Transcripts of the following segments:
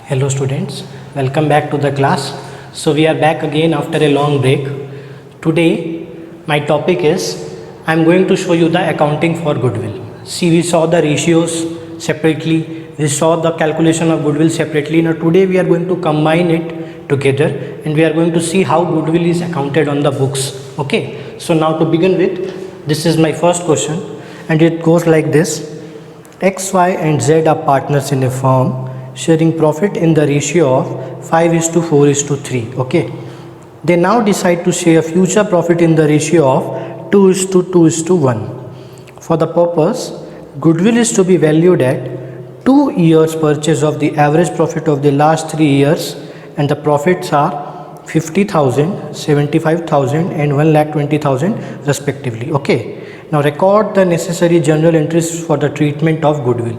Hello students, welcome back to the class. So we are back again after a long break. Today my topic is I am going to show you the accounting for goodwill. See, we saw the ratios separately, we saw the calculation of goodwill separately. Now today we are going to combine it together and we are going to see how goodwill is accounted on the books. Okay, so now to begin with, this is my first question and it goes like this. X, Y and Z are partners in a firm sharing profit in the ratio of 5:4:3. Okay, they now decide to share future profit in the ratio of 2:2:1. For the purpose, goodwill is to be valued at 2 years purchase of the average profit of the last 3 years, and the profits are 50,000, 75,000 and 1,20,000 respectively. Okay, now record the necessary journal entries for the treatment of goodwill.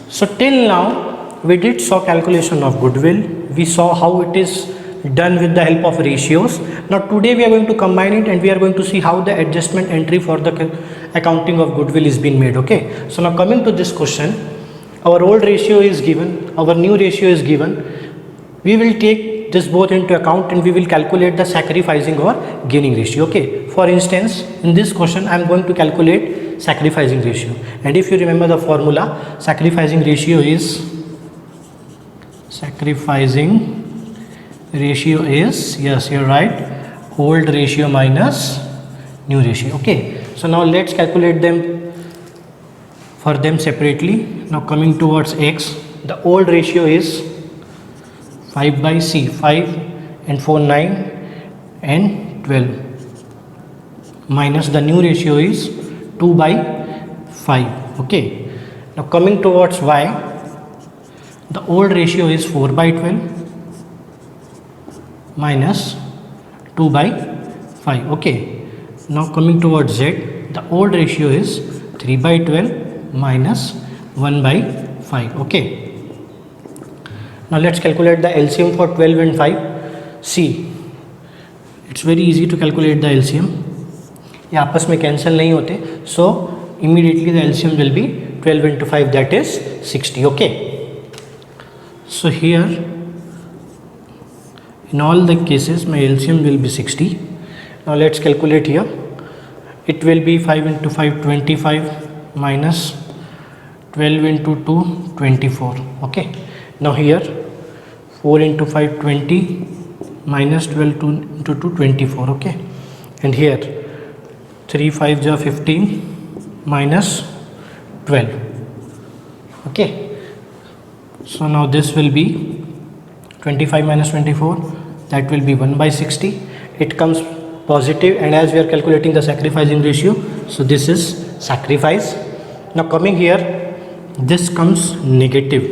So till now we did saw calculation of goodwill, we saw how it is done with the help of ratios. Now today we are going to combine it and we are going to see how the adjustment entry for the accounting of goodwill is being made. Okay, so now coming to this question, our old ratio is given, our new ratio is given. We will take this both into account and we will calculate the sacrificing or gaining ratio. Okay, for instance in this question I am going to calculate sacrificing ratio, and if you remember the formula, sacrificing ratio is yes, you're right, old ratio minus new ratio. Okay, so now let's calculate them for them separately. Now coming towards X, the old ratio is 5 by C, 5 and 4 9 and 12, minus the new ratio is 2 by 5. Okay, now coming towards Y, the old ratio is 4 by 12 minus 2 by 5. Okay, now coming towards Z, the old ratio is 3 by 12 minus 1 by 5. Okay, now let's calculate the LCM for 12 and 5. See, it's very easy to calculate the LCM. ये आपस में cancel नहीं होते, so immediately the LCM will be 12 into 5, that is 60. Okay, so here in all the cases my LCM will be 60. Now let's calculate here. It will be 5 into 5 25 minus 12 into 2 24. Okay, now here 4 into 5 20 minus 12 into 2 24. Okay, and here 3 5 are 15 minus 12. Okay, so now this will be 25 minus 24, that will be 1 by 60. It comes positive, and as we are calculating the sacrificing ratio, so this is sacrifice. Now coming here, this comes negative.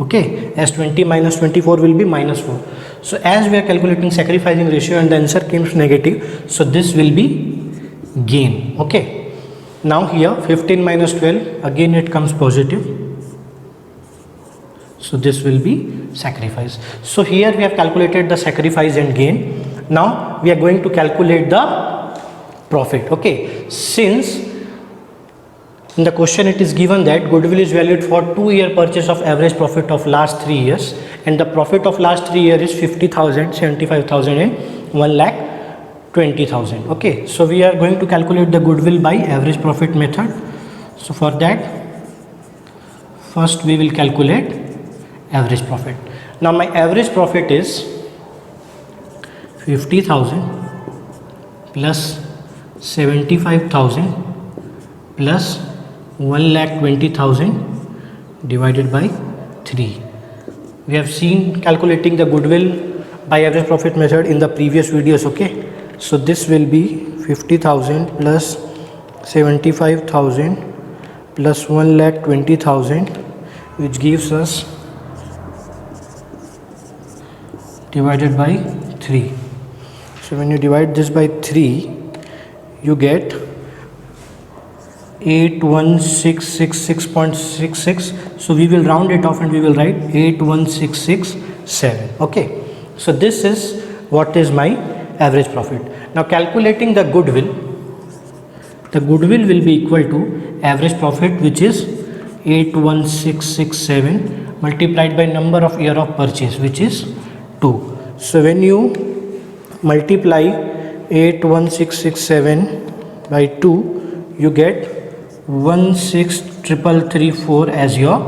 Okay, as 20 minus 24 will be minus 4. So as we are calculating sacrificing ratio and the answer comes negative, so this will be gain. Okay, now here 15 minus 12, again it comes positive. So this will be sacrifice. So here we have calculated the sacrifice and gain. Now we are going to calculate the profit. Okay, since in the question it is given that goodwill is valued for 2-year purchase of average profit of last 3 years, and the profit of last 3 years is 50,000, 75,000 and 1,20,000. Okay, so we are going to calculate the goodwill by average profit method. So for that, first we will calculate average profit. Now my average profit is 50,000 plus 75,000 plus 1,20,000 divided by 3. We have seen calculating the goodwill by average profit method in the previous videos. Okay, so this will be 50,000 plus 75,000 plus 1,20,000, which gives us divided by 3. So when you divide this by 3, you get 81666.66. So we will round it off and we will write 81667. Okay, so this is what is my average profit. Now calculating the goodwill will be equal to average profit, which is 81667 multiplied by number of year of purchase, which is 2. So when you multiply 81667 by 2, you get 16334 as your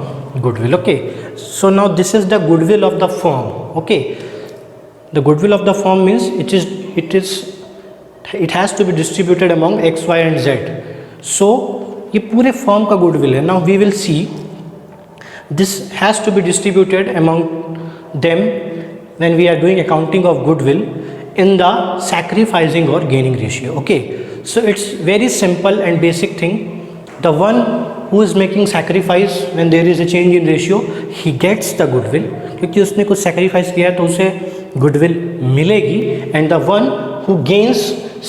goodwill. Okay, so now this is the goodwill of the firm. Okay, the goodwill of the firm means it has to be distributed among x, y and z. So ये पूरे firm का goodwill है. Now we will see this has to be distributed among them when we are doing accounting of goodwill in the sacrificing or gaining ratio. Okay, so it's very simple and basic thing. The one who is making sacrifice when there is a change in ratio, he gets the goodwill, क्योंकि उसने कुछ sacrifice किया तो उसे goodwill मिलेगी. And the one who gains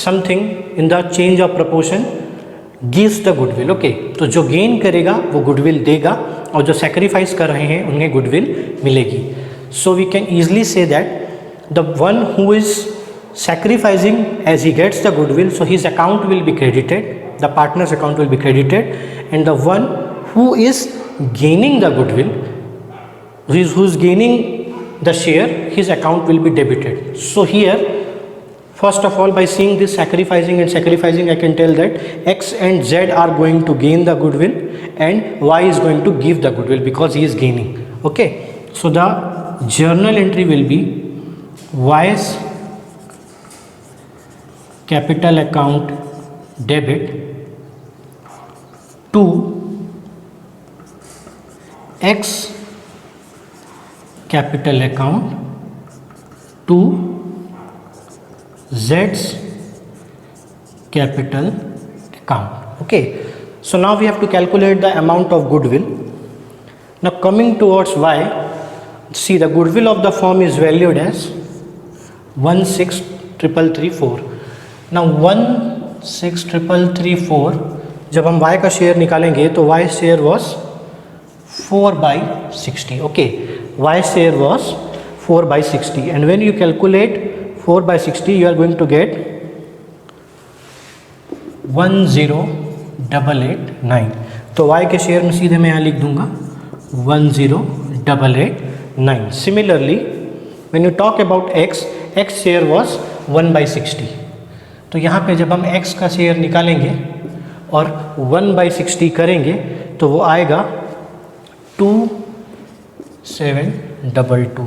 something in the change of proportion gives the goodwill. Okay, तो जो gain करेगा वो goodwill देगा और जो sacrifice कर रहे हैं उन्हें goodwill मिलेगी. So we can easily say that the one who is sacrificing, as he gets the goodwill, so his account will be credited, the partner's account will be credited, and the one who is gaining the goodwill, who is gaining the share, his account will be debited. So here, first of all, by seeing this sacrificing and sacrificing, I can tell that X and Z are going to gain the goodwill and Y is going to give the goodwill because he is gaining. Okay, so the journal entry will be Y's capital account debit to X capital account to Z's capital account. Okay, so now we have to calculate the amount of goodwill. Now coming towards Y, see the goodwill of the firm is valued as 16334. Now 16334 जब हम y का share निकालेंगे तो y share was 4/60. Okay, y share was 4/60, and when you calculate 4/60 you are going to get 10889. तो y के share में सीधे मैं यहाँ लिख दूंगा 10889. Similarly, when you talk about x share was 1/60. तो यहाँ पे जब हम x का शेयर निकालेंगे और 1/60 करेंगे तो वो आएगा 2722.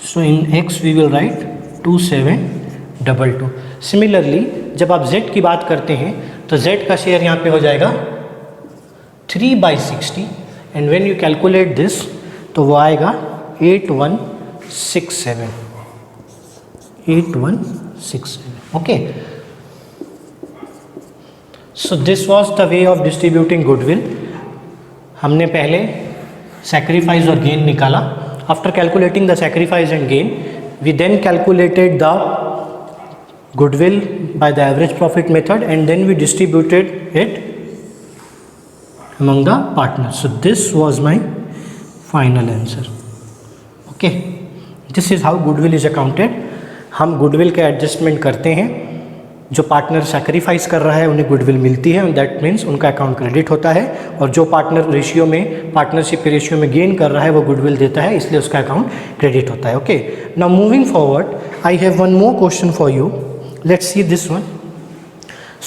So in x we will write 2722. Similarly, जब आप z की बात करते हैं तो z का शेयर यहाँ पे हो जाएगा 3/60, and when you calculate this तो वो आएगा 8167. Okay, so this was the way of distributing goodwill. हमने पहले sacrifice और gain निकाला. After calculating the sacrifice and gain, we then calculated the goodwill by the average profit method, and then we distributed it among the partners. So this was my final answer. Okay, this is how goodwill is accounted. हम goodwill के adjustment करते हैं. जो partner sacrifice कर रहा है उन्हें goodwill मिलती है, दैट मीन्स उनका अकाउंट क्रेडिट होता है, और जो पार्टनर रेशियो में पार्टनरशिप के रेशियो में गेन कर रहा है वो गुडविल देता है, इसलिए उसका अकाउंट क्रेडिट होता है. Okay, now moving forward I have one more question for you. Let's see this one.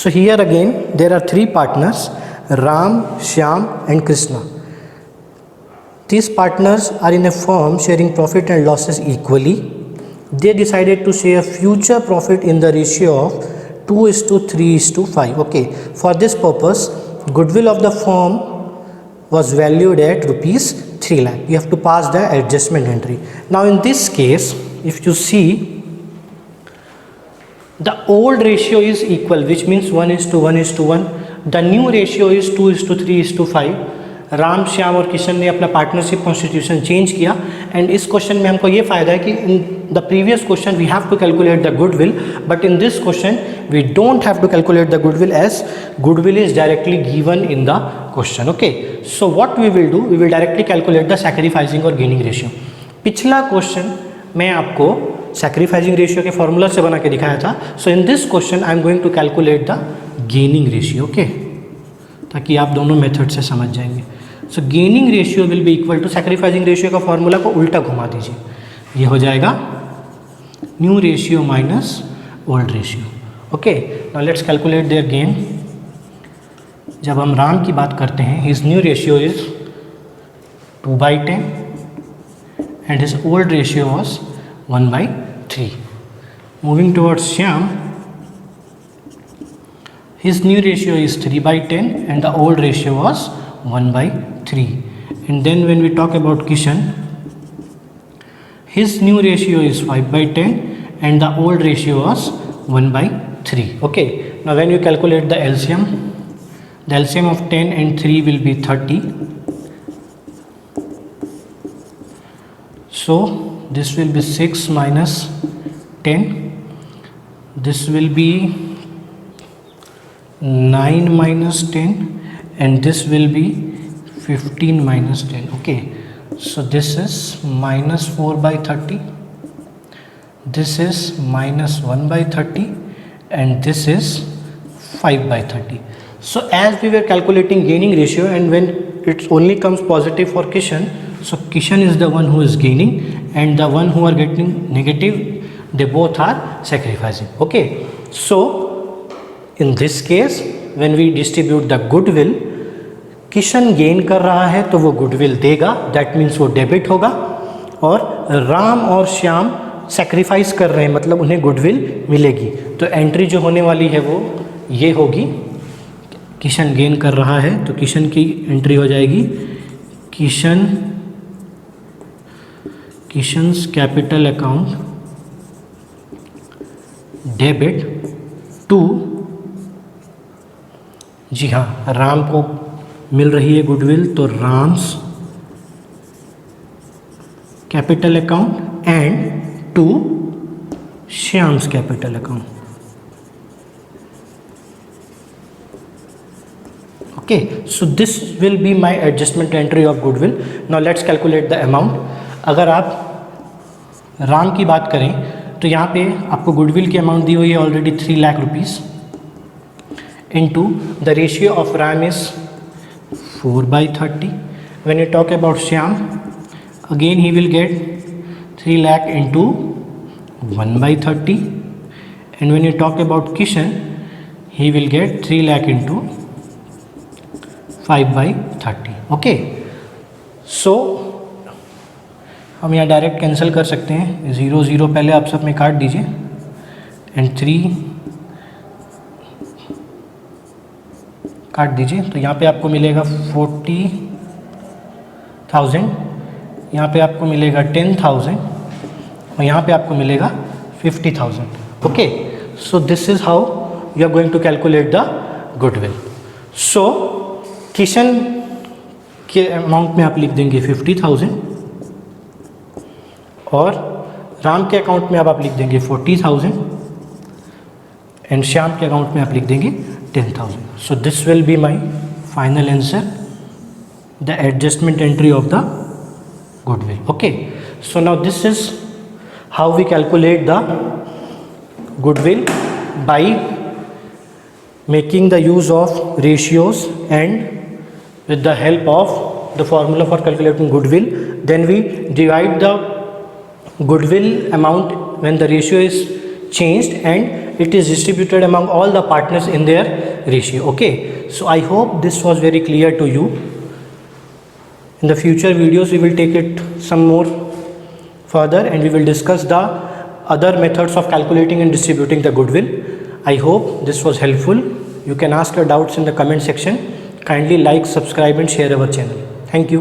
So here again there are 3 partners, Ram, Shyam and Krishna. These partners are in a firm sharing profit and losses equally. They decided to share future profit in the ratio of 2:3:5. Okay, for this purpose, goodwill of the firm was valued at rupees 3 lakh. You have to pass the adjustment entry. Now in this case, if you see, the old ratio is equal, which means 1:1:1. The new ratio is 2:3:5. Ram, Shyam और किशन ने अपना partnership constitution change किया, and इस question में हमको ये फ़ायदा है कि in the previous question we have to calculate the goodwill, but in this question we don't have to calculate the goodwill as goodwill is directly given in the question. Okay, so what we will do, we will directly calculate the sacrificing और gaining ratio. पिछला question मैं आपको sacrificing ratio के formula से बना के दिखाया था. So in this question I am going to calculate the gaining ratio. Okay, ताकि आप दोनों मेथड से समझ जाएंगे. So gaining ratio will be equal to, sacrificing ratio का फॉर्मूला को उल्टा घुमा दीजिए, ये हो जाएगा new ratio minus old ratio. Okay, now let's calculate their gain. जब हम राम की बात करते हैं, his new ratio is 2/10 and his old ratio was 1/3. Moving towards Shyam, his new ratio is 3/10 and the old ratio was 1/3. And then when we talk about Kishan, his new ratio is 5/10 and the old ratio was 1/3. Okay, now when you calculate the LCM of 10 and 3 will be 30. So this will be 6 minus 10, this will be 9 minus 10, and this will be 15 minus 10. Okay, so this is minus 4/30, this is minus 1/30, and this is 5/30. So as we were calculating gaining ratio, and when it only comes positive for Kishan, so Kishan is the one who is gaining and the one who are getting negative, they both are sacrificing. Okay, so in this case when we distribute the goodwill, Kishan gain कर रहा है तो वो goodwill देगा, that means वो debit होगा, और राम और श्याम सेक्रीफाइस कर रहे हैं, मतलब उन्हें गुडविल मिलेगी. तो एंट्री जो होने वाली है वो ये होगी, किशन गेन कर रहा है तो किशन की एंट्री हो जाएगी Kishan's capital account debit to, जी हाँ, राम को मिल रही है गुडविल तो Ram's capital account and to Shyam's capital account. Okay, so this will be my adjustment entry of goodwill. Now let's calculate the amount. अगर आप राम की बात करें तो यहाँ पे आपको गुडविल की अमाउंट दी हुई है already 3 lakh rupees, into the ratio of Ram is 4/30. When you talk about Shyam, again he will get 3 lakh into 1/30, and when you talk about Kishan, he will get 3 lakh into 5/30. Okay, सो हम यहाँ direct cancel कर सकते हैं, 0 0 पहले आप सब में काट दीजिए, एंड 3 काट दीजिए, तो यहाँ पे आपको मिलेगा 40,000, यहाँ पे आपको मिलेगा 10,000, और यहाँ पे आपको मिलेगा 50,000. Okay, so this is how you are going to calculate the goodwill. So Kishan के अमाउंट में आप लिख देंगे 50,000, और राम के अकाउंट में अब आप लिख देंगे 40,000, एंड श्याम के अकाउंट में आप लिख देंगे 10,000. So this will be my final answer, the adjustment entry of the goodwill. Okay, so now this is how we calculate the goodwill by making the use of ratios and with the help of the formula for calculating goodwill. Then we divide the goodwill amount when the ratio is changed and it is distributed among all the partners in their ratio. Okay, so I hope this was very clear to you. In the future videos we will take it some more further and we will discuss the other methods of calculating and distributing the goodwill. I hope this was helpful. You can ask your doubts in the comment section. Kindly like, subscribe and share our channel. Thank you.